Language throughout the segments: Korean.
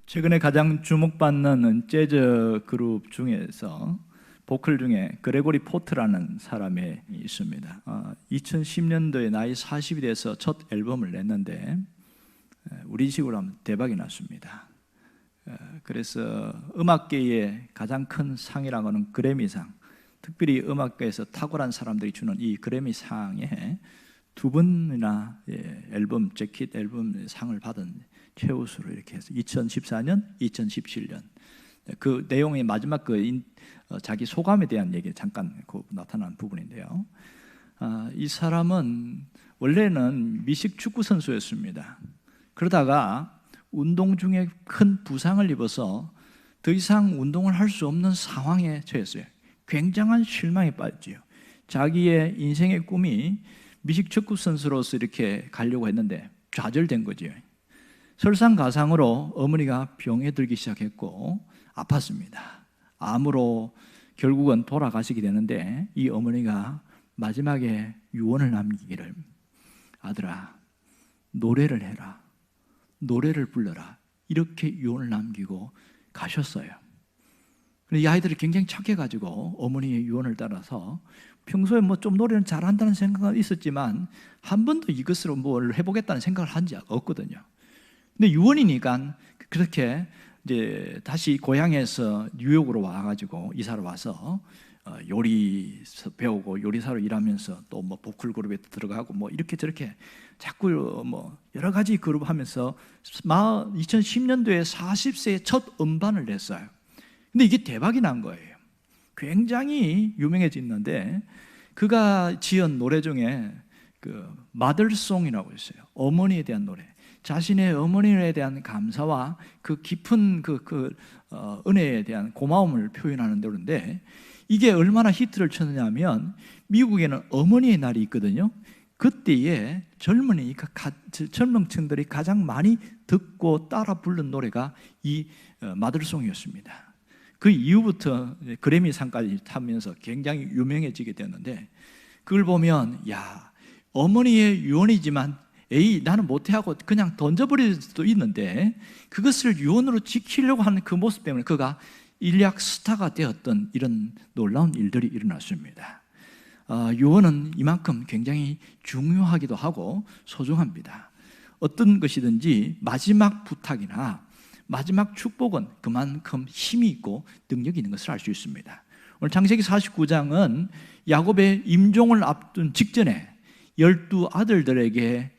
최근에 가장 주목받는 재즈 그룹 중에서 보컬 중에 그레고리 포트라는 사람이 있습니다. 2010년도에 나이 40이 돼서 첫 앨범을 냈는데 우리 식으로 하면 대박이 났습니다. 그래서 음악계의 가장 큰 상이라고 하는 그래미상, 특별히 음악계에서 탁월한 사람들이 주는 이 그래미상에 두 번이나 앨범 재킷 앨범 상을 받은 최우수로 이렇게 해서 2014년, 2017년 그 내용의 마지막 자기 소감에 대한 얘기 잠깐 나타난 부분인데요. 이 사람은 원래는 미식 축구 선수였습니다. 그러다가 운동 중에 큰 부상을 입어서 더 이상 운동을 할 수 없는 상황에 처했어요. 굉장한 실망에 빠졌지요. 자기의 인생의 꿈이 미식 축구 선수로서 이렇게 가려고 했는데 좌절된 거죠. 설상가상으로 어머니가 병에 들기 시작했고 아팠습니다. 암으로 결국은 돌아가시게 되는데 이 어머니가 마지막에 유언을 남기기를, 아들아 노래를 해라, 노래를 불러라, 이렇게 유언을 남기고 가셨어요. 이 아이들이 굉장히 착해가지고 어머니의 유언을 따라서 평소에 좀 노래는 잘한다는 생각은 있었지만 한 번도 이것으로 뭘 해보겠다는 생각을 한 적 없거든요. 근데 유언이니까 그렇게 이제 다시 고향에서 뉴욕으로 와가지고 이사를 와서 요리 배우고 요리사로 일하면서 또 보컬 그룹에 들어가고 이렇게 저렇게 자꾸 여러 가지 그룹 하면서 2010년도에 40세에 첫 음반을 냈어요. 근데 이게 대박이 난 거예요. 굉장히 유명해졌는데 그가 지은 노래 중에 마들송이라고 있어요. 어머니에 대한 노래. 자신의 어머니에 대한 감사와 그 깊은 은혜에 대한 고마움을 표현하는 노래인데 이게 얼마나 히트를 쳤느냐 하면 미국에는 어머니의 날이 있거든요. 그때에 젊은 층들이 가장 많이 듣고 따라 부른 노래가 이 마들송이었습니다. 그 이후부터 그래미상까지 타면서 굉장히 유명해지게 되었는데 그걸 보면 어머니의 유언이지만 나는 못해 하고 그냥 던져버릴 수도 있는데 그것을 유언으로 지키려고 하는 그 모습 때문에 그가 인류학 스타가 되었던 이런 놀라운 일들이 일어났습니다. 유언은 이만큼 굉장히 중요하기도 하고 소중합니다. 어떤 것이든지 마지막 부탁이나 마지막 축복은 그만큼 힘이 있고 능력이 있는 것을 알 수 있습니다. 오늘 창세기 49장은 야곱의 임종을 앞둔 직전에 12 아들들에게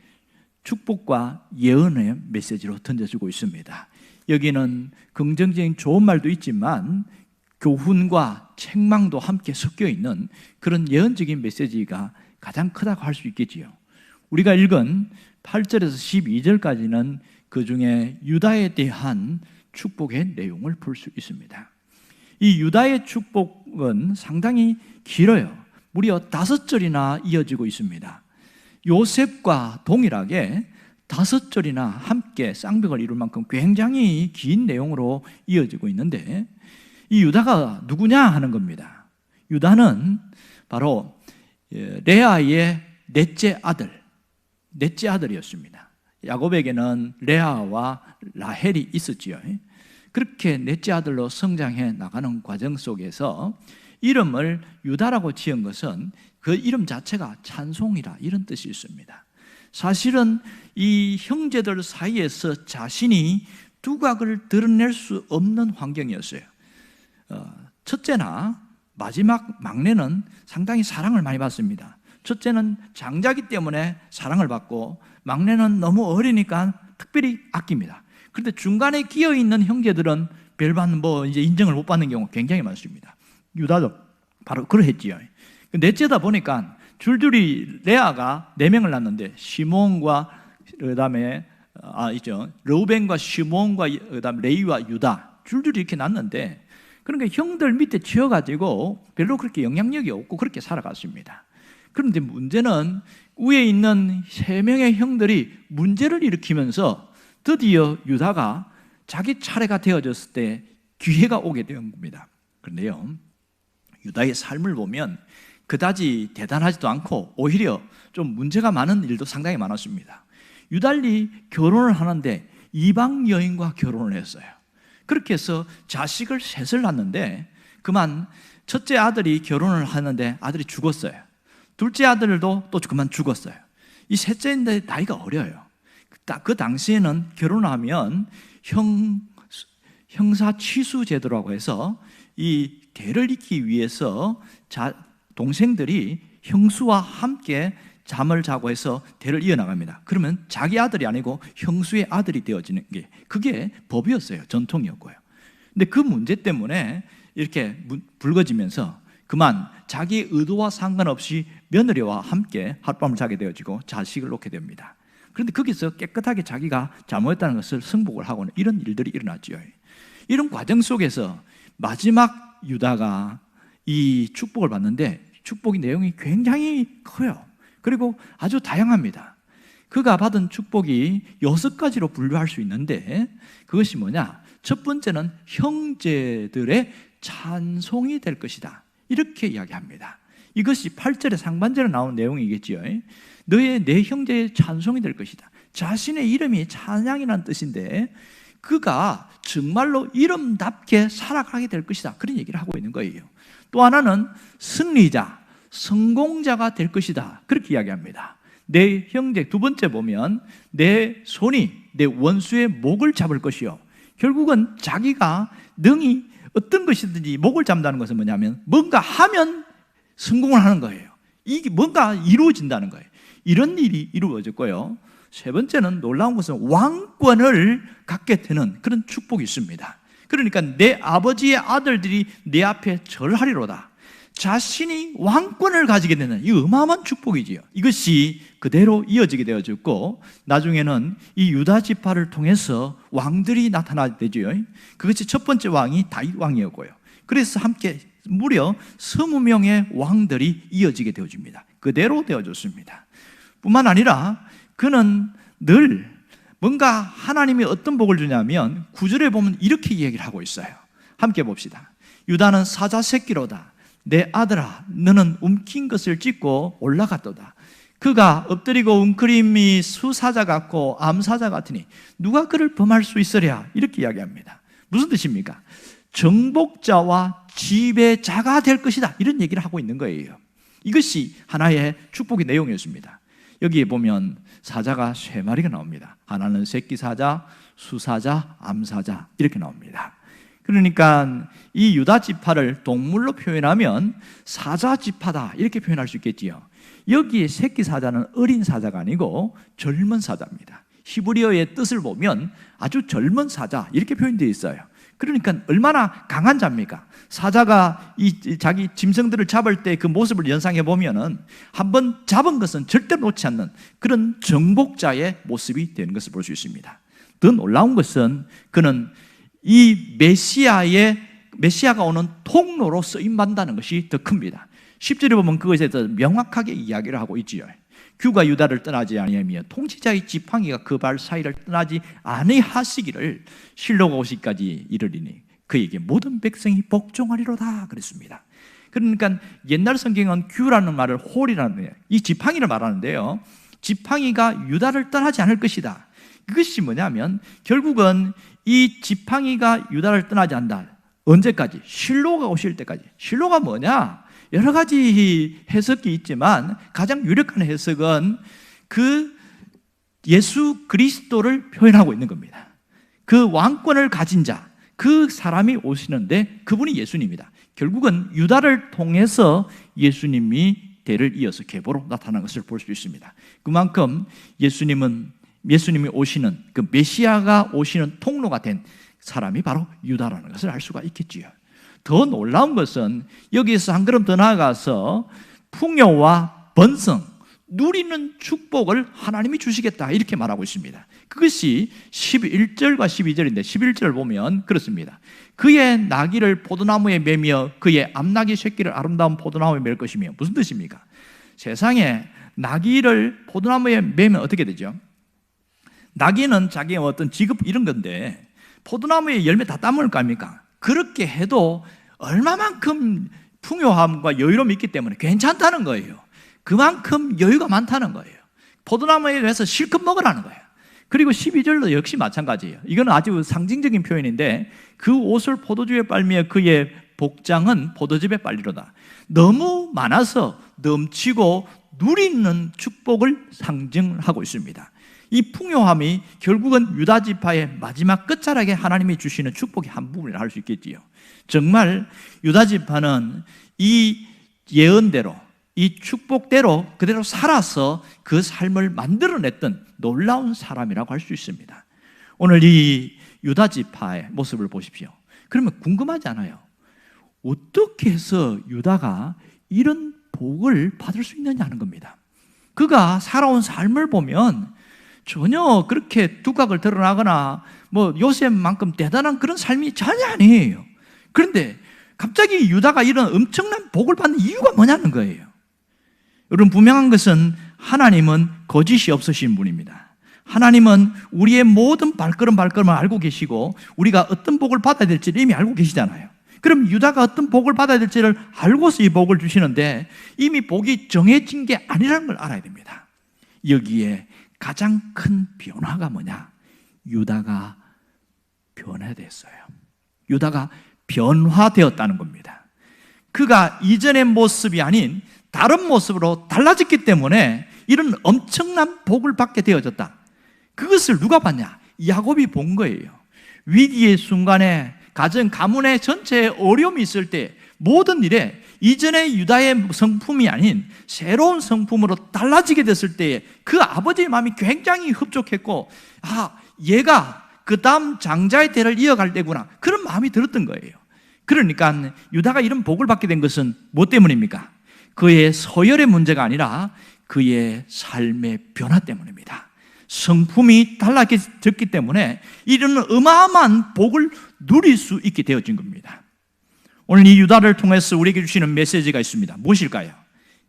축복과 예언의 메시지로 던져주고 있습니다. 여기는 긍정적인 좋은 말도 있지만 교훈과 책망도 함께 섞여 있는 그런 예언적인 메시지가 가장 크다고 할 수 있겠지요. 우리가 읽은 8절에서 12절까지는 그 중에 유다에 대한 축복의 내용을 볼 수 있습니다. 이 유다의 축복은 상당히 길어요. 무려 5절이나 이어지고 있습니다. 요셉과 동일하게 5절이나 함께 쌍벽을 이룰 만큼 굉장히 긴 내용으로 이어지고 있는데 이 유다가 누구냐 하는 겁니다. 유다는 바로 레아의 넷째 아들이었습니다. 야곱에게는 레아와 라헬이 있었지요. 그렇게 넷째 아들로 성장해 나가는 과정 속에서 이름을 유다라고 지은 것은 그 이름 자체가 찬송이라 이런 뜻이 있습니다. 사실은 이 형제들 사이에서 자신이 두각을 드러낼 수 없는 환경이었어요. 첫째나 마지막 막내는 상당히 사랑을 많이 받습니다. 첫째는 장자기 때문에 사랑을 받고 막내는 너무 어리니까 특별히 아낍니다. 그런데 중간에 끼어 있는 형제들은 별반 이제 인정을 못 받는 경우가 굉장히 많습니다. 유다도 바로 그러했지요. 넷째다 보니까 줄줄이 레아가 4명을 낳았는데 시몬과 그다음에 르우벤과 시몬과 그다음에 레위와 유다 줄줄이 이렇게 낳았는데 그러니까 형들 밑에 지어가지고 별로 그렇게 영향력이 없고 그렇게 살아갔습니다. 그런데 문제는 위에 있는 3명의 형들이 문제를 일으키면서 드디어 유다가 자기 차례가 되어졌을 때 기회가 오게 된 겁니다. 그런데요, 유다의 삶을 보면 그다지 대단하지도 않고 오히려 좀 문제가 많은 일도 상당히 많았습니다. 유달리 결혼을 하는데 이방 여인과 결혼을 했어요. 그렇게 해서 자식을 셋을 낳는데 그만 첫째 아들이 결혼을 하는데 아들이 죽었어요. 둘째 아들도 또 그만 죽었어요. 이 셋째인데 나이가 어려요. 그 당시에는 결혼하면 형사 취수 제도라고 해서 이 대를 잇기 위해서 동생들이 형수와 함께 잠을 자고 해서 대를 이어나갑니다. 그러면 자기 아들이 아니고 형수의 아들이 되어지는 게 그게 법이었어요. 전통이었고요. 근데 그 문제 때문에 이렇게 불거지면서 그만 자기 의도와 상관없이 며느리와 함께 하룻밤을 자게 되어지고 자식을 놓게 됩니다. 그런데 거기서 깨끗하게 자기가 잘못했다는 것을 승복을 하고는 이런 일들이 일어났죠. 이런 과정 속에서 마지막 유다가 이 축복을 받는데 축복의 내용이 굉장히 커요. 그리고 아주 다양합니다. 그가 받은 축복이 6가지로 분류할 수 있는데 그것이 뭐냐? 첫 번째는 형제들의 찬송이 될 것이다. 이렇게 이야기합니다. 이것이 8절의 상반절에 나온 내용이겠지요. 내 형제의 찬송이 될 것이다. 자신의 이름이 찬양이라는 뜻인데 그가 정말로 이름답게 살아가게 될 것이다. 그런 얘기를 하고 있는 거예요. 또 하나는 승리자, 성공자가 될 것이다. 그렇게 이야기합니다. 내 형제, 두 번째 보면 내 손이 내 원수의 목을 잡을 것이요. 결국은 자기가 능히 어떤 것이든지 목을 잡는다는 것은 뭐냐면 뭔가 하면 성공을 하는 거예요. 이게 뭔가 이루어진다는 거예요. 이런 일이 이루어졌고요. 세 번째는 놀라운 것은 왕권을 갖게 되는 그런 축복이 있습니다. 그러니까 내 아버지의 아들들이 내 앞에 절하리로다. 자신이 왕권을 가지게 되는 이 어마어마한 축복이지요. 이것이 그대로 이어지게 되어졌고 나중에는 이 유다 지파를 통해서 왕들이 나타나게 되죠. 그것이 첫 번째 왕이 다윗 왕이었고요. 그래서 함께 무려 20명의 왕들이 이어지게 되어집니다. 그대로 되어졌습니다. 뿐만 아니라 그는 늘 뭔가 하나님이 어떤 복을 주냐면 9절에 보면 이렇게 얘기를 하고 있어요. 함께 봅시다. 유다는 사자 새끼로다. 내 아들아 너는 움킨 것을 찢고 올라갔도다. 그가 엎드리고 웅크림이 수사자 같고 암사자 같으니 누가 그를 범할 수 있으랴. 이렇게 이야기합니다. 무슨 뜻입니까? 정복자와 지배자가 될 것이다. 이런 얘기를 하고 있는 거예요. 이것이 하나의 축복의 내용이었습니다. 여기에 보면 사자가 3마리가 나옵니다. 하나는 새끼 사자, 수사자, 암사자 이렇게 나옵니다. 그러니까 이 유다 지파를 동물로 표현하면 사자 지파다 이렇게 표현할 수 있겠지요. 여기에 새끼 사자는 어린 사자가 아니고 젊은 사자입니다. 히브리어의 뜻을 보면 아주 젊은 사자 이렇게 표현되어 있어요. 그러니까 얼마나 강한 자입니까? 사자가 자기 짐승들을 잡을 때 그 모습을 연상해 보면은 한번 잡은 것은 절대 놓지 않는 그런 정복자의 모습이 되는 것을 볼 수 있습니다. 더 놀라운 것은 그는 이 메시아가 오는 통로로 쓰임받는다는 것이 더 큽니다. 10절에 보면 그것에 대해서 명확하게 이야기를 하고 있지요. 규가 유다를 떠나지 아니하며 통치자의 지팡이가 그 발 사이를 떠나지 아니하시기를 실로가 오시기까지 이르리니 그에게 모든 백성이 복종하리로다 그랬습니다. 그러니까 옛날 성경은 규라는 말을 홀이라는 이 지팡이를 말하는데요. 지팡이가 유다를 떠나지 않을 것이다. 그것이 뭐냐면 결국은 이 지팡이가 유다를 떠나지 않는다. 언제까지? 실로가 오실 때까지. 실로가 뭐냐? 여러 가지 해석이 있지만 가장 유력한 해석은 그 예수 그리스도를 표현하고 있는 겁니다. 그 왕권을 가진 자, 그 사람이 오시는데 그분이 예수님이다. 결국은 유다를 통해서 예수님이 대를 이어서 계보로 나타나는 것을 볼 수 있습니다. 그만큼 예수님이 오시는 그 메시아가 오시는 통로가 된 사람이 바로 유다라는 것을 알 수가 있겠지요. 더 놀라운 것은 여기에서 한 걸음 더 나아가서 풍요와 번성, 누리는 축복을 하나님이 주시겠다 이렇게 말하고 있습니다. 그것이 11절과 12절인데 11절을 보면 그렇습니다. 그의 나귀를 포도나무에 매며 그의 암나귀 새끼를 아름다운 포도나무에 맬 것이며. 무슨 뜻입니까? 세상에 나귀를 포도나무에 매면 어떻게 되죠? 나귀는 자기의 어떤 직업 이런 건데 포도나무에 열매 다 따먹을 거 아닙니까? 그렇게 해도 얼마만큼 풍요함과 여유로움이 있기 때문에 괜찮다는 거예요. 그만큼 여유가 많다는 거예요. 포도나무에 대해서 실컷 먹으라는 거예요. 그리고 12절도 역시 마찬가지예요. 이건 아주 상징적인 표현인데 그 옷을 포도주에 빨며 그의 복장은 포도즙에 빨리로다. 너무 많아서 넘치고 누리는 축복을 상징하고 있습니다. 이 풍요함이 결국은 유다 지파의 마지막 끝자락에 하나님이 주시는 축복의 한 부분이라 할 수 있겠지요. 정말 유다 지파는 이 예언대로, 이 축복대로 그대로 살아서 그 삶을 만들어냈던 놀라운 사람이라고 할 수 있습니다. 오늘 이 유다 지파의 모습을 보십시오. 그러면 궁금하지 않아요? 어떻게 해서 유다가 이런 복을 받을 수 있느냐 하는 겁니다. 그가 살아온 삶을 보면 전혀 그렇게 두각을 드러나거나 뭐 요셉만큼 대단한 그런 삶이 전혀 아니에요. 그런데 갑자기 유다가 이런 엄청난 복을 받는 이유가 뭐냐는 거예요. 여러분, 분명한 것은 하나님은 거짓이 없으신 분입니다. 하나님은 우리의 모든 발걸음을 알고 계시고 우리가 어떤 복을 받아야 될지를 이미 알고 계시잖아요. 그럼 유다가 어떤 복을 받아야 될지를 알고서 이 복을 주시는데 이미 복이 정해진 게 아니라는 걸 알아야 됩니다. 여기에 가장 큰 변화가 뭐냐? 유다가 변화됐어요. 유다가 변화되었다는 겁니다. 그가 이전의 모습이 아닌 다른 모습으로 달라졌기 때문에 이런 엄청난 복을 받게 되어졌다. 그것을 누가 봤냐? 야곱이 본 거예요. 위기의 순간에 가문의 전체에 어려움이 있을 때 모든 일에 이전의 유다의 성품이 아닌 새로운 성품으로 달라지게 됐을 때에 그 아버지의 마음이 굉장히 흡족했고, 얘가 그 다음 장자의 대를 이어갈 때구나, 그런 마음이 들었던 거예요. 그러니까 유다가 이런 복을 받게 된 것은 뭐 때문입니까? 그의 서열의 문제가 아니라 그의 삶의 변화 때문입니다. 성품이 달라졌기 때문에 이런 어마어마한 복을 누릴 수 있게 되어진 겁니다. 오늘 이 유다를 통해서 우리에게 주시는 메시지가 있습니다. 무엇일까요?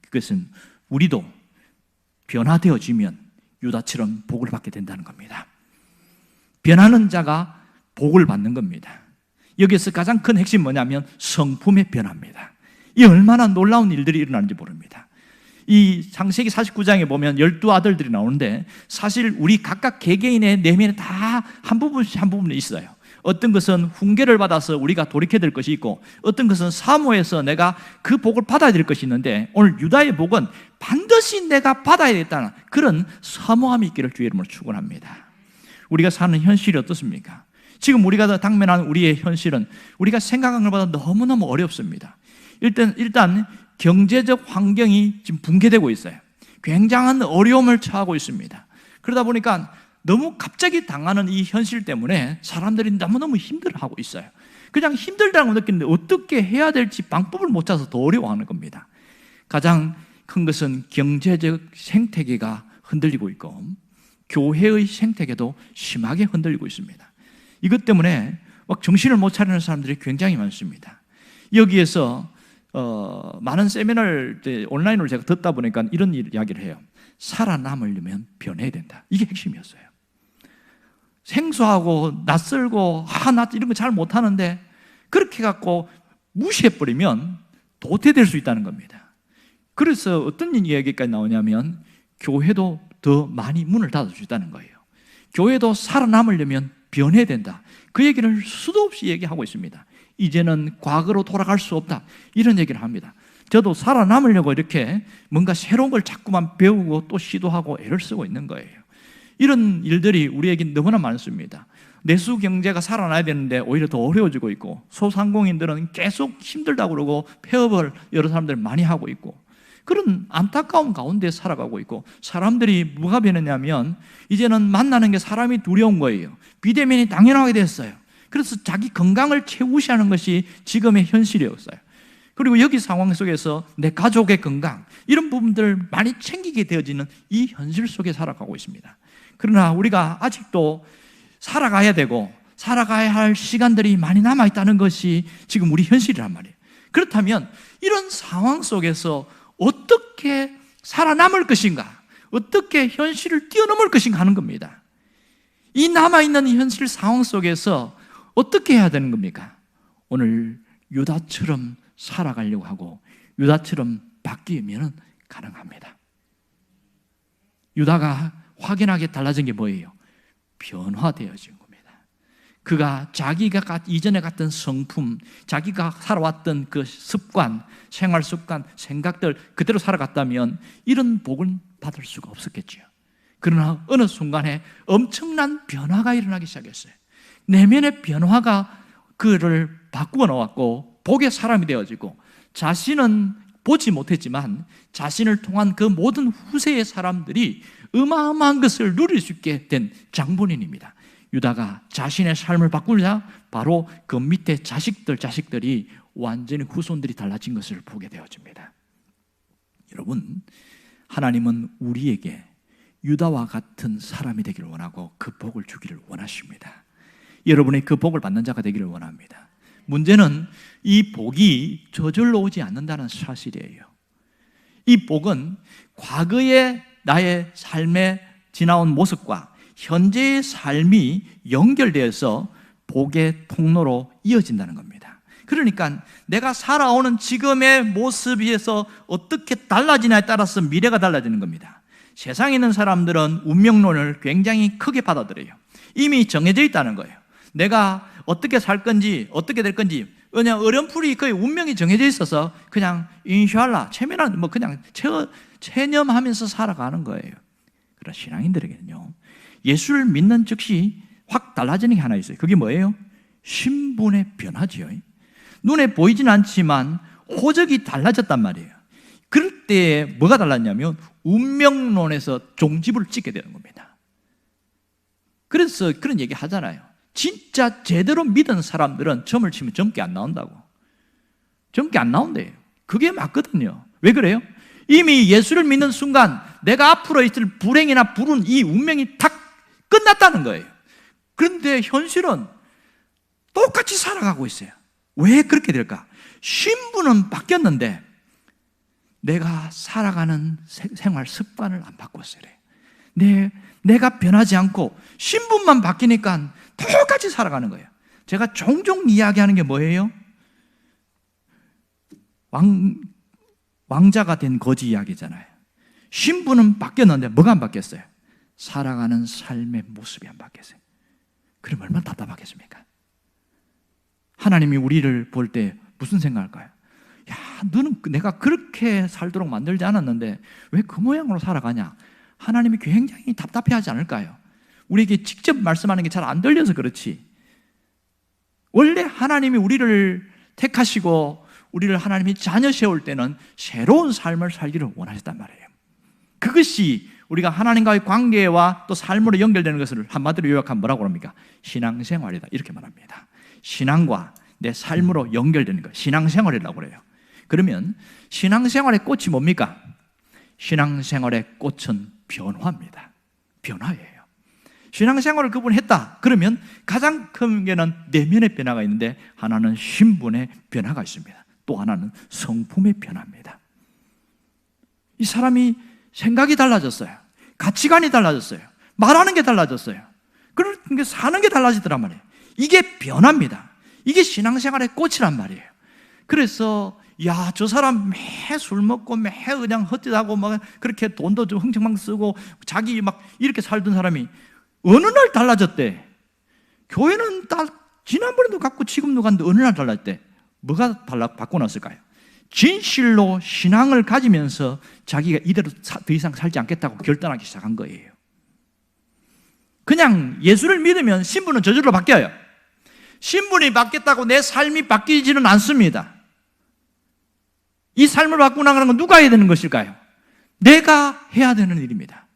그것은 우리도 변화되어지면 유다처럼 복을 받게 된다는 겁니다. 변하는 자가 복을 받는 겁니다. 여기서 가장 큰 핵심이 뭐냐면 성품의 변화입니다. 이 얼마나 놀라운 일들이 일어나는지 모릅니다. 이 창세기 49장에 보면 12아들들이 나오는데 사실 우리 각각 개개인의 내면에 다 한 부분이 있어요. 어떤 것은 훈계를 받아서 우리가 돌이켜야 될 것이 있고 어떤 것은 사모해서 내가 그 복을 받아야 될 것이 있는데 오늘 유다의 복은 반드시 내가 받아야겠다는 그런 사모함이 있기를 주의 이름으로 축원합니다. 우리가 사는 현실이 어떻습니까? 지금 우리가 당면한 우리의 현실은 우리가 생각하는 것보다 너무너무 어렵습니다. 일단 경제적 환경이 지금 붕괴되고 있어요. 굉장한 어려움을 처하고 있습니다. 그러다 보니까 너무 갑자기 당하는 이 현실 때문에 사람들이 너무너무 힘들어하고 있어요. 그냥 힘들다고 느끼는데 어떻게 해야 될지 방법을 못 찾아서 더 어려워하는 겁니다. 가장 큰 것은 경제적 생태계가 흔들리고 있고 교회의 생태계도 심하게 흔들리고 있습니다. 이것 때문에 막 정신을 못 차리는 사람들이 굉장히 많습니다. 여기에서 많은 세미나를 온라인으로 제가 듣다 보니까 이런 이야기를 해요. 살아남으려면 변해야 된다. 이게 핵심이었어요. 생소하고 낯설고 나 이런 거 잘 못하는데 그렇게 갖고 무시해버리면 도태될 수 있다는 겁니다. 그래서 어떤 이야기까지 나오냐면 교회도 더 많이 문을 닫을 수 있다는 거예요. 교회도 살아남으려면 변해야 된다. 그 얘기를 수도 없이 얘기하고 있습니다. 이제는 과거로 돌아갈 수 없다, 이런 얘기를 합니다. 저도 살아남으려고 이렇게 뭔가 새로운 걸 자꾸만 배우고 또 시도하고 애를 쓰고 있는 거예요. 이런 일들이 우리에게 너무나 많습니다. 내수 경제가 살아나야 되는데 오히려 더 어려워지고 있고 소상공인들은 계속 힘들다고 그러고 폐업을 여러 사람들 많이 하고 있고 그런 안타까운 가운데 살아가고 있고 사람들이 뭐가 변했냐면 이제는 만나는 게 사람이 두려운 거예요. 비대면이 당연하게 됐어요. 그래서 자기 건강을 최우시하는 것이 지금의 현실이었어요. 그리고 여기 상황 속에서 내 가족의 건강 이런 부분들을 많이 챙기게 되어지는 이 현실 속에 살아가고 있습니다. 그러나 우리가 아직도 살아가야 되고 살아가야 할 시간들이 많이 남아있다는 것이 지금 우리 현실이란 말이에요. 그렇다면 이런 상황 속에서 어떻게 살아남을 것인가, 어떻게 현실을 뛰어넘을 것인가 하는 겁니다. 이 남아있는 현실 상황 속에서 어떻게 해야 되는 겁니까? 오늘 유다처럼 살아가려고 하고 유다처럼 바뀌면 가능합니다. 유다가 확연하게 달라진 게 뭐예요? 변화되어진 겁니다. 그가 자기가 이전에 갔던 성품, 자기가 살아왔던 그 습관, 생활 습관, 생각들 그대로 살아갔다면 이런 복을 받을 수가 없었겠죠. 그러나 어느 순간에 엄청난 변화가 일어나기 시작했어요. 내면의 변화가 그를 바꾸어 놓았고 복의 사람이 되어지고, 자신은 보지 못했지만 자신을 통한 그 모든 후세의 사람들이 어마어마한 것을 누릴 수 있게 된 장본인입니다. 유다가 자신의 삶을 바꾸자 바로 그 밑에 자식들이 완전히 후손들이 달라진 것을 보게 되어집니다. 여러분, 하나님은 우리에게 유다와 같은 사람이 되기를 원하고 그 복을 주기를 원하십니다. 여러분이 그 복을 받는 자가 되기를 원합니다. 문제는 이 복이 저절로 오지 않는다는 사실이에요. 이 복은 과거의 나의 삶에 지나온 모습과 현재의 삶이 연결되어서 복의 통로로 이어진다는 겁니다. 그러니까 내가 살아오는 지금의 모습에서 어떻게 달라지냐에 따라서 미래가 달라지는 겁니다. 세상에 있는 사람들은 운명론을 굉장히 크게 받아들여요. 이미 정해져 있다는 거예요. 내가 어떻게 살 건지 어떻게 될 건지 그냥 어렴풋이 거의 운명이 정해져 있어서 그냥 인샬라, 체면한 뭐 그냥 체념하면서 살아가는 거예요. 그러나 신앙인들에게는요, 예수를 믿는 즉시 확 달라지는 게 하나 있어요. 그게 뭐예요? 신분의 변화지요. 눈에 보이진 않지만 호적이 달라졌단 말이에요. 그럴 때 뭐가 달랐냐면 운명론에서 종지부를 찍게 되는 겁니다. 그래서 그런 얘기 하잖아요. 진짜 제대로 믿은 사람들은 점을 치면 점괘 안 나온다고. 점괘 안 나온대요. 그게 맞거든요. 왜 그래요? 이미 예수를 믿는 순간 내가 앞으로 있을 불행이나 불운 이 운명이 다 끝났다는 거예요. 그런데 현실은 똑같이 살아가고 있어요. 왜 그렇게 될까? 신분은 바뀌었는데 내가 살아가는 생활 습관을 안 바꿨어요. 내가 변하지 않고 신분만 바뀌니까 똑같이 살아가는 거예요. 제가 종종 이야기하는 게 뭐예요? 왕자가 된 거지 이야기잖아요. 신분은 바뀌었는데 뭐가 안 바뀌었어요? 살아가는 삶의 모습이 안 바뀌었어요. 그럼 얼마나 답답하겠습니까? 하나님이 우리를 볼 때 무슨 생각할까요? 야, 너는 내가 그렇게 살도록 만들지 않았는데 왜 그 모양으로 살아가냐? 하나님이 굉장히 답답해하지 않을까요? 우리에게 직접 말씀하는 게 잘 안 들려서 그렇지, 원래 하나님이 우리를 택하시고 우리를 하나님이 자녀 세울 때는 새로운 삶을 살기를 원하셨단 말이에요. 그것이 우리가 하나님과의 관계와 또 삶으로 연결되는 것을 한마디로 요약하면 뭐라고 합니까? 신앙생활이다, 이렇게 말합니다. 신앙과 내 삶으로 연결되는 거, 신앙생활이라고 그래요. 그러면 신앙생활의 꽃이 뭡니까? 신앙생활의 꽃은 변화입니다. 변화예요. 신앙생활을 그분이 했다 그러면 가장 큰 게는 내면의 변화가 있는데, 하나는 신분의 변화가 있습니다. 또 하나는 성품의 변화입니다. 이 사람이 생각이 달라졌어요. 가치관이 달라졌어요. 말하는 게 달라졌어요. 그러니까 사는 게 달라지더란 말이에요. 이게 변화입니다. 이게 신앙생활의 꽃이란 말이에요. 그래서 야, 저 사람 매 술 먹고 매 그냥 헛짓하고 막 그렇게 돈도 좀 흥청망 쓰고 자기 막 이렇게 살던 사람이 어느 날 달라졌대. 교회는 지난번에도 갔고 지금도 갔는데 어느 날 달랐대. 뭐가 바꿔놨을까요? 진실로 신앙을 가지면서 자기가 이대로 더 이상 살지 않겠다고 결단하기 시작한 거예요. 그냥 예수를 믿으면 신분은 저절로 바뀌어요. 신분이 바뀌었다고 내 삶이 바뀌지는 않습니다. 이 삶을 바꾸고 나가는 건 누가 해야 되는 것일까요? 내가 해야 되는 일입니다.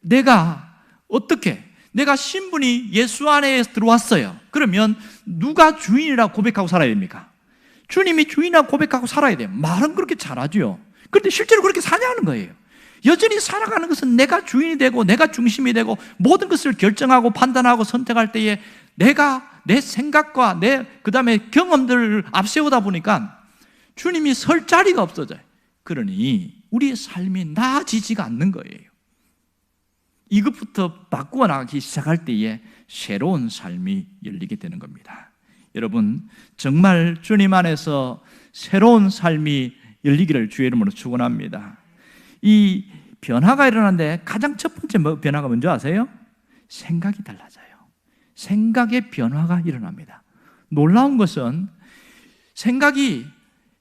내가 어떻게? 내가 신분이 예수 안에 들어왔어요. 그러면 누가 주인이라고 고백하고 살아야 됩니까? 주님이 주인이라고 고백하고 살아야 돼요. 말은 그렇게 잘하죠. 그런데 실제로 그렇게 사냐는 거예요. 여전히 살아가는 것은 내가 주인이 되고 내가 중심이 되고 모든 것을 결정하고 판단하고 선택할 때에 내가 내 생각과 그 다음에 경험들을 앞세우다 보니까 주님이 설 자리가 없어져요. 그러니 우리의 삶이 나아지지가 않는 거예요. 이것부터 바꾸어 나가기 시작할 때에 새로운 삶이 열리게 되는 겁니다. 여러분, 정말 주님 안에서 새로운 삶이 열리기를 주의 이름으로 축원합니다. 이 변화가 일어나는데 가장 첫 번째 변화가 뭔지 아세요? 생각이 달라져요. 생각의 변화가 일어납니다. 놀라운 것은 생각이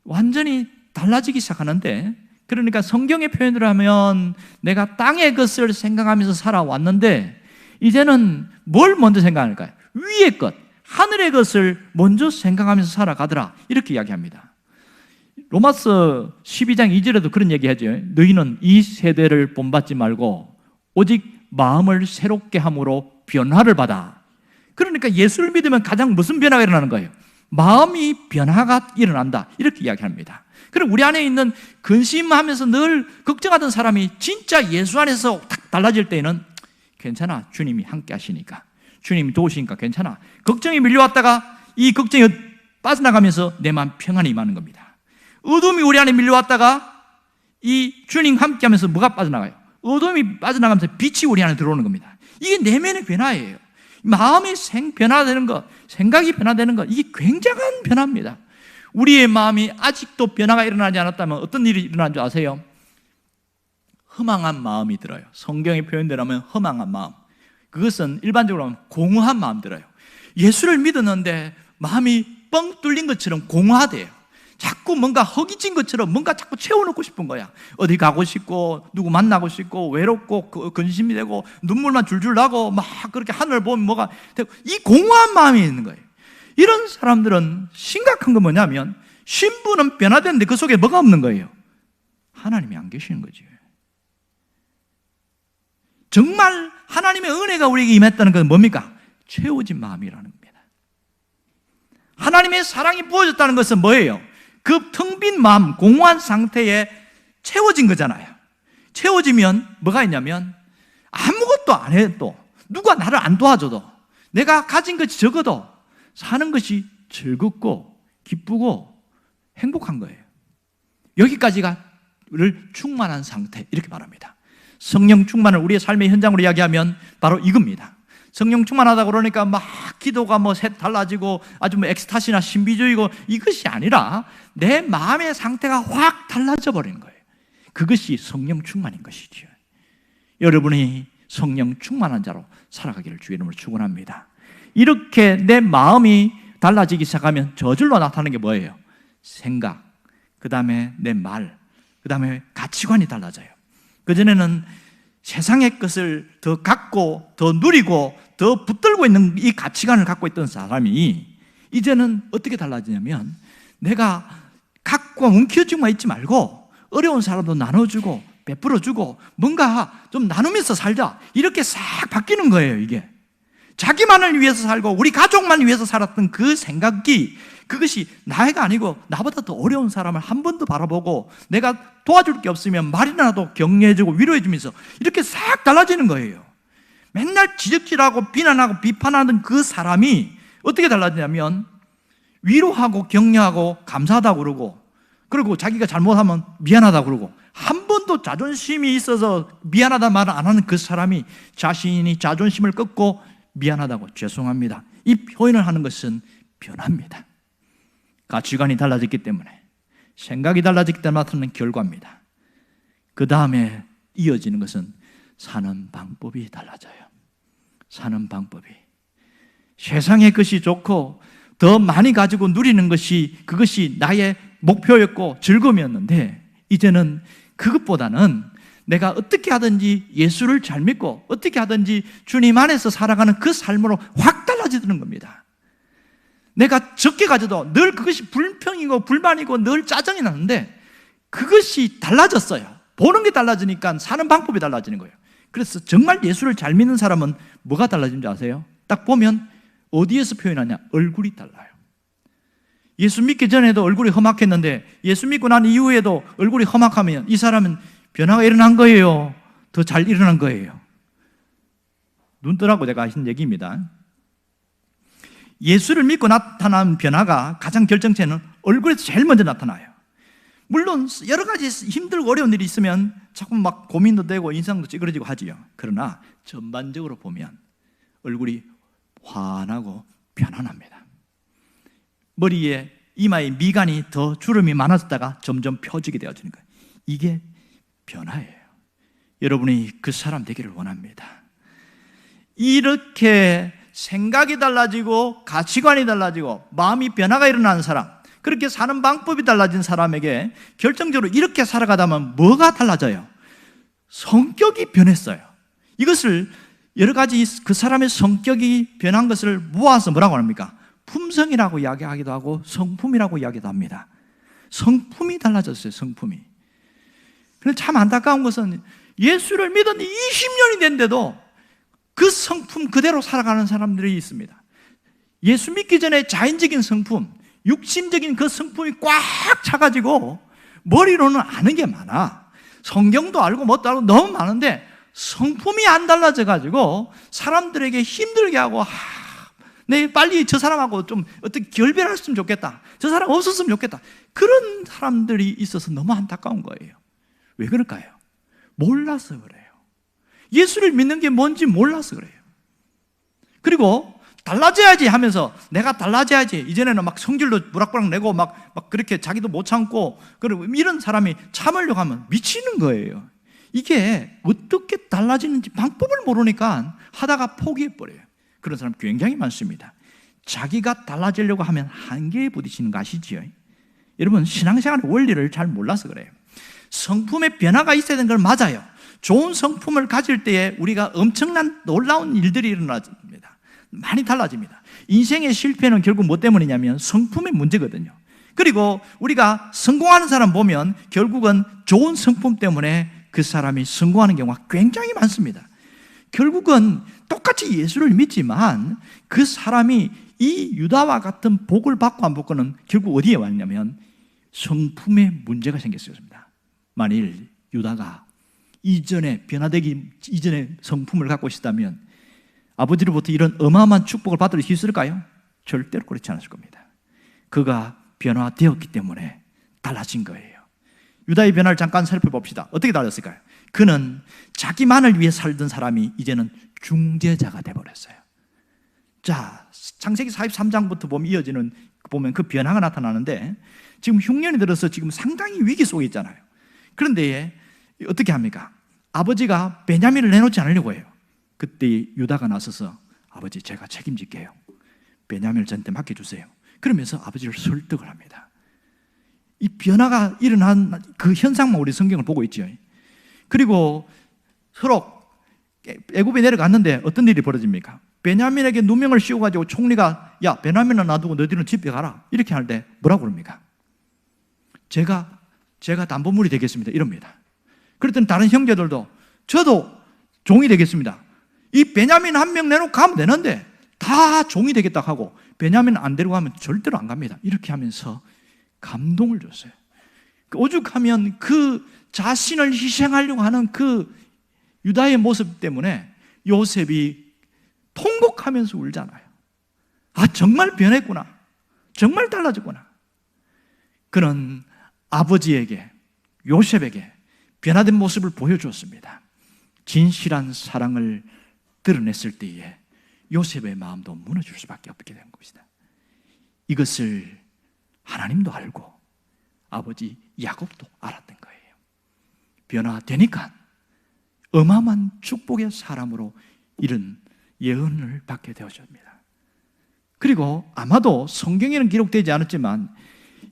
완전히 달라지기 시작하는데, 그러니까 성경의 표현으로 하면 내가 땅의 것을 생각하면서 살아왔는데 이제는 뭘 먼저 생각할까요? 위의 것, 하늘의 것을 먼저 생각하면서 살아가더라, 이렇게 이야기합니다. 로마서 12장 2절에도 그런 얘기하죠. 너희는 이 세대를 본받지 말고 오직 마음을 새롭게 함으로 변화를 받아. 그러니까 예수를 믿으면 가장 무슨 변화가 일어나는 거예요? 마음이 변화가 일어난다, 이렇게 이야기합니다. 그럼 우리 안에 있는 근심하면서 늘 걱정하던 사람이 진짜 예수 안에서 딱 달라질 때에는 괜찮아, 주님이 함께 하시니까, 주님이 도우시니까 괜찮아. 걱정이 밀려왔다가 이 걱정이 빠져나가면서 내 마음 평안이 임하는 겁니다. 어둠이 우리 안에 밀려왔다가 이 주님 함께 하면서 뭐가 빠져나가요? 어둠이 빠져나가면서 빛이 우리 안에 들어오는 겁니다. 이게 내면의 변화예요. 마음이 변화되는 것, 생각이 변화되는 것, 이게 굉장한 변화입니다. 우리의 마음이 아직도 변화가 일어나지 않았다면 어떤 일이 일어난 줄 아세요? 허망한 마음이 들어요. 성경의 표현대로 하면 허망한 마음. 그것은 일반적으로 하면 공허한 마음 들어요. 예수를 믿었는데 마음이 뻥 뚫린 것처럼 공허하대요. 자꾸 뭔가 허기진 것처럼 뭔가 자꾸 채워놓고 싶은 거야. 어디 가고 싶고 누구 만나고 싶고 외롭고 근심이 되고 눈물만 줄줄 나고 막 그렇게 하늘을 보면 뭐가 되고, 이 공허한 마음이 있는 거예요. 이런 사람들은 심각한 건 뭐냐면 신분은 변화되는데 그 속에 뭐가 없는 거예요? 하나님이 안 계시는 거죠. 정말 하나님의 은혜가 우리에게 임했다는 것은 뭡니까? 채워진 마음이라는 겁니다. 하나님의 사랑이 부어졌다는 것은 뭐예요? 그 텅 빈 마음, 공허한 상태에 채워진 거잖아요. 채워지면 뭐가 있냐면 아무것도 안 해도, 누가 나를 안 도와줘도, 내가 가진 것이 적어도 사는 것이 즐겁고 기쁘고 행복한 거예요. 여기까지가 충만한 상태, 이렇게 말합니다. 성령 충만을 우리의 삶의 현장으로 이야기하면 바로 이겁니다. 성령 충만하다 그러니까 막 기도가 달라지고 아주 엑스타시나 신비주의고, 이것이 아니라 내 마음의 상태가 확 달라져 버리는 거예요. 그것이 성령 충만인 것이죠. 여러분이 성령 충만한 자로 살아가기를 주의 이름으로 축원합니다. 이렇게 내 마음이 달라지기 시작하면 저절로 나타나는 게 뭐예요? 생각, 그 다음에 내 말, 그 다음에 가치관이 달라져요. 그전에는 세상의 것을 더 갖고 더 누리고 더 붙들고 있는 이 가치관을 갖고 있던 사람이 이제는 어떻게 달라지냐면 내가 갖고 움켜쥐고만 있지 말고 어려운 사람도 나눠주고 베풀어주고 뭔가 좀 나누면서 살자, 이렇게 싹 바뀌는 거예요. 이게 자기만을 위해서 살고 우리 가족만 위해서 살았던 그 생각이, 그것이 나이가 아니고 나보다 더 어려운 사람을 한 번 더 바라보고 내가 도와줄 게 없으면 말이라도 격려해주고 위로해주면서 이렇게 싹 달라지는 거예요. 맨날 지적질하고 비난하고 비판하는 그 사람이 어떻게 달라지냐면 위로하고 격려하고 감사하다고 그러고, 그리고 자기가 잘못하면 미안하다고 그러고, 한 번도 자존심이 있어서 미안하다 말을 안 하는 그 사람이 자신이 자존심을 꺾고 미안하다고, 죄송합니다, 이 표현을 하는 것은 변화입니다. 가치관이 달라졌기 때문에, 생각이 달라졌기 때문에 나타나는 결과입니다. 그 다음에 이어지는 것은 사는 방법이 달라져요. 사는 방법이, 세상의 것이 좋고 더 많이 가지고 누리는 것이, 그것이 나의 목표였고 즐거움이었는데, 이제는 그것보다는 내가 어떻게 하든지 예수를 잘 믿고 어떻게 하든지 주님 안에서 살아가는 그 삶으로 확 달라지는 겁니다. 내가 적게 가져도 늘 그것이 불평이고 불만이고 늘 짜증이 나는데 그것이 달라졌어요. 보는 게 달라지니까 사는 방법이 달라지는 거예요. 그래서 정말 예수를 잘 믿는 사람은 뭐가 달라진지 아세요? 딱 보면 어디에서 표현하냐? 얼굴이 달라요. 예수 믿기 전에도 얼굴이 험악했는데 예수 믿고 난 이후에도 얼굴이 험악하면 이 사람은 변화가 일어난 거예요? 더 잘 일어난 거예요? 눈 뜨라고 제가 하신 얘기입니다. 예수를 믿고 나타난 변화가 가장 결정체는 얼굴에서 제일 먼저 나타나요. 물론 여러 가지 힘들고 어려운 일이 있으면 자꾸 막 고민도 되고 인상도 찌그러지고 하지요. 그러나 전반적으로 보면 얼굴이 환하고 편안합니다. 머리에 이마에 미간이 더 주름이 많아졌다가 점점 펴지게 되어지는 거예요. 이게 변화예요. 여러분이 그 사람 되기를 원합니다. 이렇게 생각이 달라지고 가치관이 달라지고 마음이 변화가 일어나는 사람, 그렇게 사는 방법이 달라진 사람에게 결정적으로 이렇게 살아가다면 뭐가 달라져요? 성격이 변했어요. 이것을 여러 가지 그 사람의 성격이 변한 것을 모아서 뭐라고 합니까? 품성이라고 이야기하기도 하고 성품이라고 이야기도 합니다. 성품이 달라졌어요. 성품이. 그런데 참 안타까운 것은 예수를 믿은 20년이 됐는데도 그 성품 그대로 살아가는 사람들이 있습니다. 예수 믿기 전에 자연적인 성품, 육신적인 그 성품이 꽉 차가지고 머리로는 아는 게 많아. 성경도 알고 뭣도 알고 너무 많은데 성품이 안 달라져가지고 사람들에게 힘들게 하고, 내 빨리 저 사람하고 좀 어떻게 결별했으면 좋겠다, 저 사람 없었으면 좋겠다, 그런 사람들이 있어서 너무 안타까운 거예요. 왜 그럴까요? 몰라서 그래요. 예수를 믿는 게 뭔지 몰라서 그래요. 그리고 달라져야지 하면서 내가 달라져야지, 이전에는 막 성질도 부락부락 내고 막 그렇게 자기도 못 참고, 그리고 이런 사람이 참으려고 하면 미치는 거예요. 이게 어떻게 달라지는지 방법을 모르니까 하다가 포기해버려요. 그런 사람 굉장히 많습니다. 자기가 달라지려고 하면 한계에 부딪히는 거 아시지요? 여러분, 신앙생활의 원리를 잘 몰라서 그래요. 성품의 변화가 있어야 되는 건 맞아요. 좋은 성품을 가질 때에 우리가 엄청난 놀라운 일들이 일어납니다. 많이 달라집니다. 인생의 실패는 결국 뭐 때문이냐면 성품의 문제거든요. 그리고 우리가 성공하는 사람 보면 결국은 좋은 성품 때문에 그 사람이 성공하는 경우가 굉장히 많습니다. 결국은 똑같이 예수를 믿지만 그 사람이 이 유다와 같은 복을 받고 안 받고는 결국 어디에 왔냐면 성품에 문제가 생겼습니다. 만일 유다가 이전에 변화되기 이전에 성품을 갖고 있었다면 아버지로부터 이런 어마어마한 축복을 받을 수 있을까요? 절대로 그렇지 않았을 겁니다. 그가 변화되었기 때문에 달라진 거예요. 유다의 변화를 잠깐 살펴봅시다. 어떻게 달랐을까요? 그는 자기만을 위해 살던 사람이 이제는 중재자가 되어버렸어요. 자, 창세기 43장부터 보면 그 변화가 나타나는데, 지금 흉년이 들어서 지금 상당히 위기 속에 있잖아요. 그런데 어떻게 합니까? 아버지가 베냐민을 내놓지 않으려고 해요. 그때 유다가 나서서 아버지, 제가 책임질게요. 베냐민을 저한테 맡겨주세요. 그러면서 아버지를 설득을 합니다. 이 변화가 일어난 그 현상만 우리 성경을 보고 있죠. 그리고 서로 애굽에 내려갔는데 어떤 일이 벌어집니까? 베냐민에게 누명을 씌워가지고 총리가, 야, 베냐민은 놔두고 너희들은 집에 가라, 이렇게 할 때 뭐라고 그럽니까? 제가 담보물이 되겠습니다, 이럽니다. 그랬더니 다른 형제들도 저도 종이 되겠습니다. 이 베냐민 한 명 내놓고 가면 되는데 다 종이 되겠다 하고 베냐민 안 데리고 가면 절대로 안 갑니다. 이렇게 하면서 감동을 줬어요. 오죽하면 그 자신을 희생하려고 하는 그 유다의 모습 때문에 요셉이 통곡하면서 울잖아요. 아, 정말 변했구나, 정말 달라졌구나. 그는 아버지에게, 요셉에게 변화된 모습을 보여주었습니다. 진실한 사랑을 드러냈을 때에 요셉의 마음도 무너질 수밖에 없게 된 것이다. 이것을 하나님도 알고 아버지 야곱도 알았던 거예요. 변화되니까 어마어마한 축복의 사람으로 이런 예언을 받게 되었습니다. 그리고 아마도 성경에는 기록되지 않았지만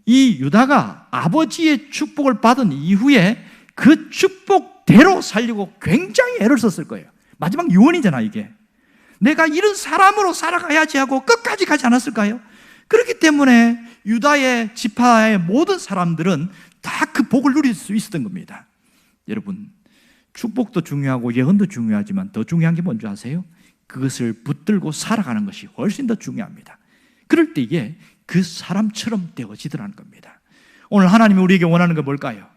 이 유다가 아버지의 축복을 받은 이후에 그 축복대로 살려고 굉장히 애를 썼을 거예요. 마지막 유언이잖아, 이게. 내가 이런 사람으로 살아가야지 하고 끝까지 가지 않았을까요? 그렇기 때문에 유다의 지파의 모든 사람들은 다 그 복을 누릴 수 있었던 겁니다. 여러분, 축복도 중요하고 예언도 중요하지만 더 중요한 게 뭔지 아세요? 그것을 붙들고 살아가는 것이 훨씬 더 중요합니다. 그럴 때에 그 사람처럼 되어지더라는 겁니다. 오늘 하나님이 우리에게 원하는 건 뭘까요?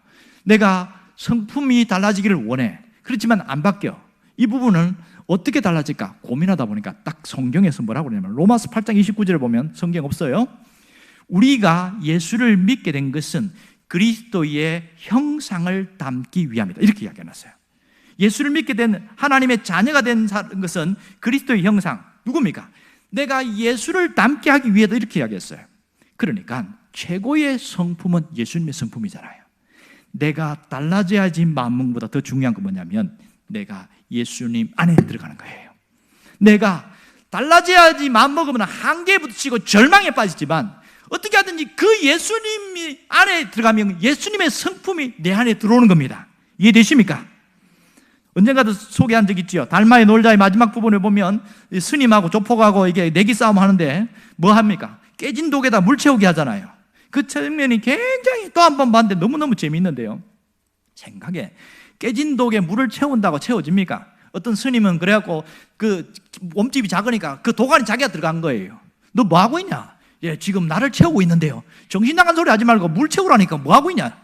내가 성품이 달라지기를 원해. 그렇지만 안 바뀌어. 이 부분은 어떻게 달라질까 고민하다 보니까 딱 성경에서 뭐라고 그러냐면 로마서 8장 29절에 보면, 성경 없어요, 우리가 예수를 믿게 된 것은 그리스도의 형상을 담기 위함이다, 이렇게 이야기해놨어요. 예수를 믿게 된 하나님의 자녀가 된 것은 그리스도의 형상, 누굽니까? 내가 예수를 닮게 하기 위해다, 이렇게 이야기했어요. 그러니까 최고의 성품은 예수님의 성품이잖아요. 내가 달라져야지 마음먹보다 더 중요한 건 뭐냐면 내가 예수님 안에 들어가는 거예요. 내가 달라져야지 마음먹으면 한계에 부딪히고 절망에 빠지지만 어떻게 하든지 그 예수님이 안에 들어가면 예수님의 성품이 내 안에 들어오는 겁니다. 이해되십니까? 언젠가도 소개한 적 있죠. 달마의 놀자의 마지막 부분에 보면 스님하고 조폭하고 이게 내기 싸움 하는데 뭐 합니까? 깨진 독에다 물 채우기 하잖아요. 그 장면이 굉장히 또 한 번 봤는데 너무너무 재미있는데요. 생각에 깨진 독에 물을 채운다고 채워집니까? 어떤 스님은 그래갖고 그 몸집이 작으니까 그 독 안에 자기가 들어간 거예요. 너 뭐 하고 있냐? 예, 지금 나를 채우고 있는데요. 정신 나간 소리 하지 말고 물 채우라니까 뭐 하고 있냐?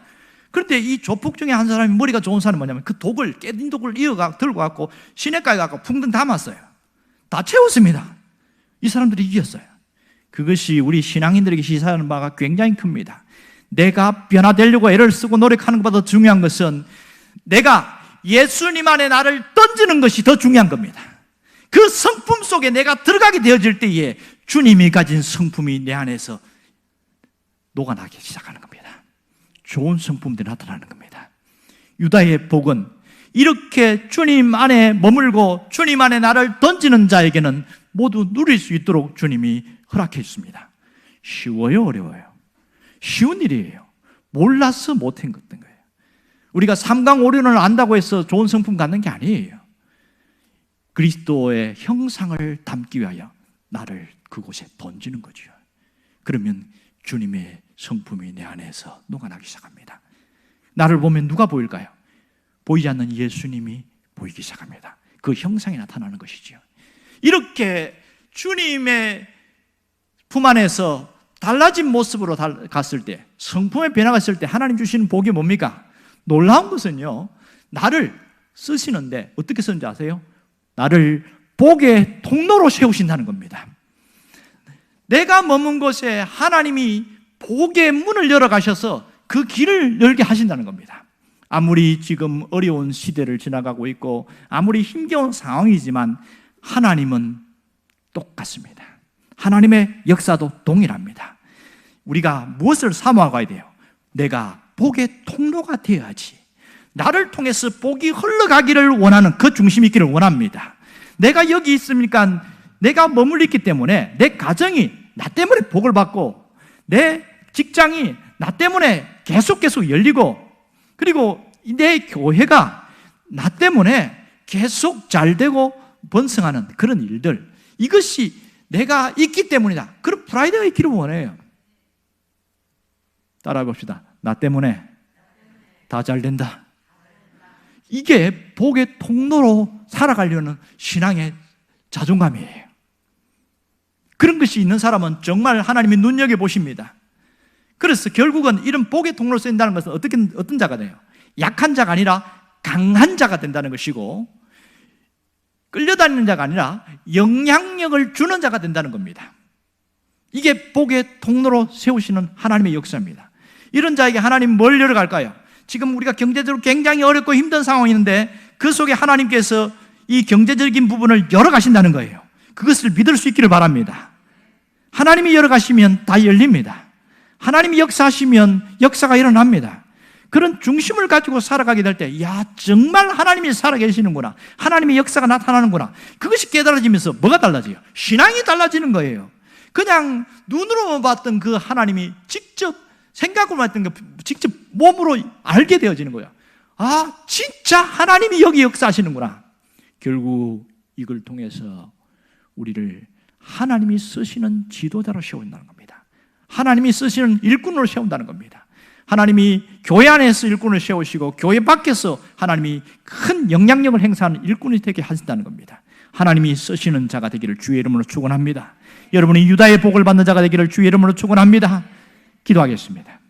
그런데 이 조폭 중에 한 사람이 머리가 좋은 사람은 뭐냐면 그 독을, 깨진 독을 들고 갖고 시냇가에 갖고 풍덩 담았어요. 다 채웠습니다. 이 사람들이 이겼어요. 그것이 우리 신앙인들에게 시사하는 바가 굉장히 큽니다. 내가 변화되려고 애를 쓰고 노력하는 것보다 더 중요한 것은 내가 예수님 안에 나를 던지는 것이 더 중요한 겁니다. 그 성품 속에 내가 들어가게 되어질 때에 주님이 가진 성품이 내 안에서 녹아나기 시작하는 겁니다. 좋은 성품들이 나타나는 겁니다. 유다의 복은 이렇게 주님 안에 머물고 주님 안에 나를 던지는 자에게는 모두 누릴 수 있도록 주님이 허락해 주십니다. 쉬워요, 어려워요? 쉬운 일이에요. 몰라서 못한 거예요. 우리가 삼강오륜을 안다고 해서 좋은 성품 갖는 게 아니에요. 그리스도의 형상을 담기 위하여 나를 그곳에 던지는 거죠. 그러면 주님의 성품이 내 안에서 녹아나기 시작합니다. 나를 보면 누가 보일까요? 보이지 않는 예수님이 보이기 시작합니다. 그 형상이 나타나는 것이죠. 이렇게 주님의 품 안에서 달라진 모습으로 갔을 때, 성품의 변화가 있을 때 하나님 주시는 복이 뭡니까? 놀라운 것은요, 나를 쓰시는데 어떻게 쓰는지 아세요? 나를 복의 통로로 세우신다는 겁니다. 내가 머문 곳에 하나님이 복의 문을 열어 가셔서 그 길을 열게 하신다는 겁니다. 아무리 지금 어려운 시대를 지나가고 있고 아무리 힘겨운 상황이지만 하나님은 똑같습니다. 하나님의 역사도 동일합니다. 우리가 무엇을 사모하고 돼요? 내가 복의 통로가 되어야지. 나를 통해서 복이 흘러가기를 원하는 그 중심이 있기를 원합니다. 내가 여기 있으니까 내가 머물러 있기 때문에 내 가정이 나 때문에 복을 받고 내 직장이 나 때문에 계속 열리고 그리고 내 교회가 나 때문에 계속 잘 되고 번성하는 그런 일들, 이것이 내가 있기 때문이다. 그런 프라이드가 있기를 원해요. 따라해 봅시다. 나 때문에 다 잘 된다. 이게 복의 통로로 살아가려는 신앙의 자존감이에요. 그런 것이 있는 사람은 정말 하나님이 눈여겨보십니다. 그래서 결국은 이런 복의 통로로 쓰인다는 것은 어떤 자가 돼요? 약한 자가 아니라 강한 자가 된다는 것이고, 끌려다니는 자가 아니라 영향력을 주는 자가 된다는 겁니다. 이게 복의 통로로 세우시는 하나님의 역사입니다. 이런 자에게 하나님 뭘 열어갈까요? 지금 우리가 경제적으로 굉장히 어렵고 힘든 상황이 있는데 그 속에 하나님께서 이 경제적인 부분을 열어가신다는 거예요. 그것을 믿을 수 있기를 바랍니다. 하나님이 열어가시면 다 열립니다. 하나님이 역사하시면 역사가 일어납니다. 그런 중심을 가지고 살아가게 될 때, 야, 정말 하나님이 살아계시는구나, 하나님의 역사가 나타나는구나, 그것이 깨달아지면서 뭐가 달라져요? 신앙이 달라지는 거예요. 그냥 눈으로만 봤던 그 하나님이 직접 생각으로만 했던 게 직접 몸으로 알게 되어지는 거예요. 아, 진짜 하나님이 여기 역사하시는구나. 결국 이걸 통해서 우리를 하나님이 쓰시는 지도자로 세운다는 겁니다. 하나님이 쓰시는 일꾼으로 세운다는 겁니다. 하나님이 교회 안에서 일꾼을 세우시고 교회 밖에서 하나님이 큰 영향력을 행사하는 일꾼이 되게 하신다는 겁니다. 하나님이 쓰시는 자가 되기를 주의 이름으로 축원합니다. 여러분이 유다의 복을 받는 자가 되기를 주의 이름으로 축원합니다. 기도하겠습니다.